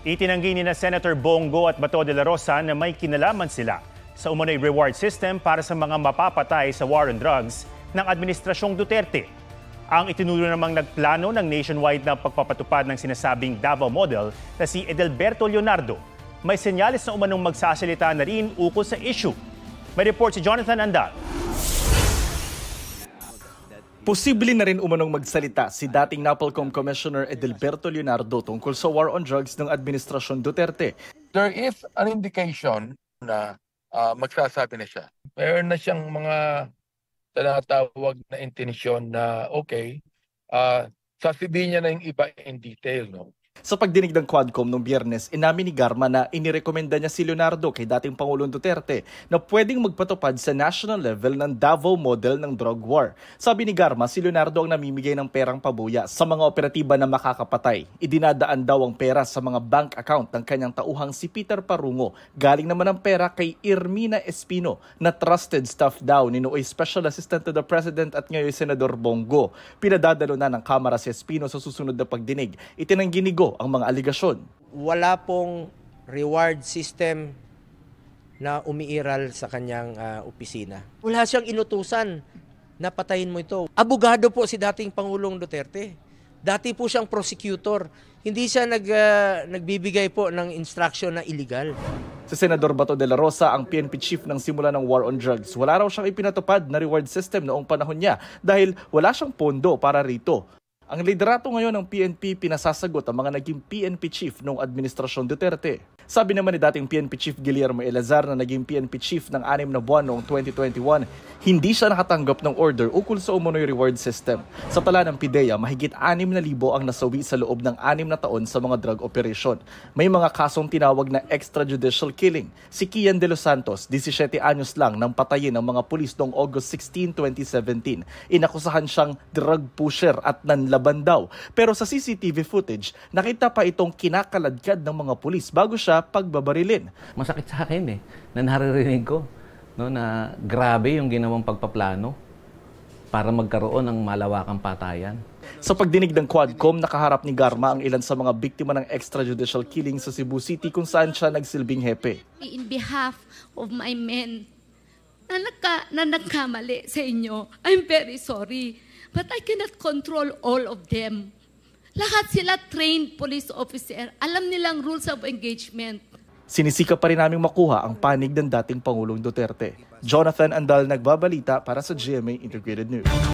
Itinanggi ni Senator Bongo at Bato de la Rosa na may kinalaman sila sa umano'y reward system para sa mga mapapatay sa war on drugs ng Administrasyong Duterte. Ang itinulo namang nagplano ng nationwide na pagpapatupad ng sinasabing Davao Model na si Edelberto Leonardo. May senyales na umanong magsasalita na rin ukol sa issue. May report si Jonathan Andal. Posible na rin umanong magsalita si dating NAPOLCOM Commissioner Edelberto Leonardo tungkol sa war on drugs ng Administrasyon Duterte. There is an indication na magsasabi na siya. Meron na siyang mga tinatawag na intensyon na sasabihin niya na yung iba in detail. No? Sa pagdinig ng Quadcom noong Biyernes, inamin ni Garma na inirekomenda niya si Leonardo kay dating Pangulong Duterte na pwedeng magpatupad sa national level ng Davao Model ng drug war. Sabi ni Garma, si Leonardo ang namimigay ng perang pabuya sa mga operatiba na makakapatay. Idinadaan daw ang pera sa mga bank account ng kanyang tauhang si Peter Parungo. Galing naman ang pera kay Irmina Espino na trusted staff daw ni Nooy Special Assistant to the President at ngayon Senador Bongo. Pinadadalo na ng Kamara si Espino sa susunod na pagdinig. Itinanggi ni Go ang mga aligasyon. Wala pong reward system na umiiral sa kanyang opisina. Wala siyang inutusan na patayin mo ito. Abogado po si dating Pangulong Duterte. Dati po siyang prosecutor. Hindi siya nagbibigay po ng instruction na illegal. Si Senador Bato de la Rosa, ang PNP chief ng simula ng war on drugs, wala raw siyang ipinatupad na reward system noong panahon niya dahil wala siyang pondo para rito. Ang liderato ngayon ng PNP pinasasagot ang mga naging PNP chief noong Administrasyon Duterte. Sabi naman ni dating PNP Chief Guillermo Elazar na naging PNP chief ng 6 na buwan noong 2021, hindi siya nakatanggap ng order ukol sa umano'y reward system. Sa tala ng PIDEA, mahigit 6,000 ang nasawi sa loob ng 6 na taon sa mga drug operation. May mga kasong tinawag na extrajudicial killing. Si Kian de los Santos, 17 anyos lang nang patayin ng mga pulis noong August 16, 2017. Inakusahan siyang drug pusher at nanlaban daw. Pero sa CCTV footage, nakita pa itong kinakaladkad ng mga pulis bago siya pagbabarilin. Masakit sa akin na naririnig ko na grabe yung ginawang pagpaplano para magkaroon ng malawakang patayan. Sa pagdinig ng Quadcom, nakaharap ni Garma ang ilan sa mga biktima ng extrajudicial killing sa Cebu City kung saan siya nagsilbing hepe. In behalf of my men na nagkamali sa inyo, I'm very sorry. But I cannot control all of them. Lahat sila trained police officer. Alam nilang rules of engagement. Sinisika pa rin naming makuha ang panig ng dating Pangulong Duterte. Jonathan Andal, nagbabalita para sa GMA Integrated News.